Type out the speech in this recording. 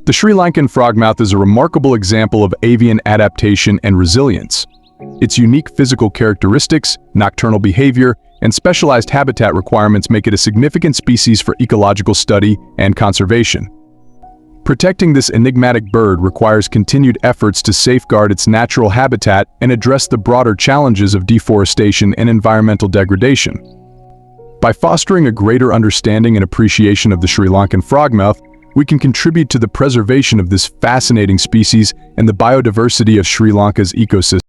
The Sri Lankan frogmouth is a remarkable example of avian adaptation and resilience. Its unique physical characteristics, nocturnal behavior, and specialized habitat requirements make it a significant species for ecological study and conservation. Protecting this enigmatic bird requires continued efforts to safeguard its natural habitat and address the broader challenges of deforestation and environmental degradation. By fostering a greater understanding and appreciation of the Sri Lankan frogmouth, we can contribute to the preservation of this fascinating species and the biodiversity of Sri Lanka's ecosystem.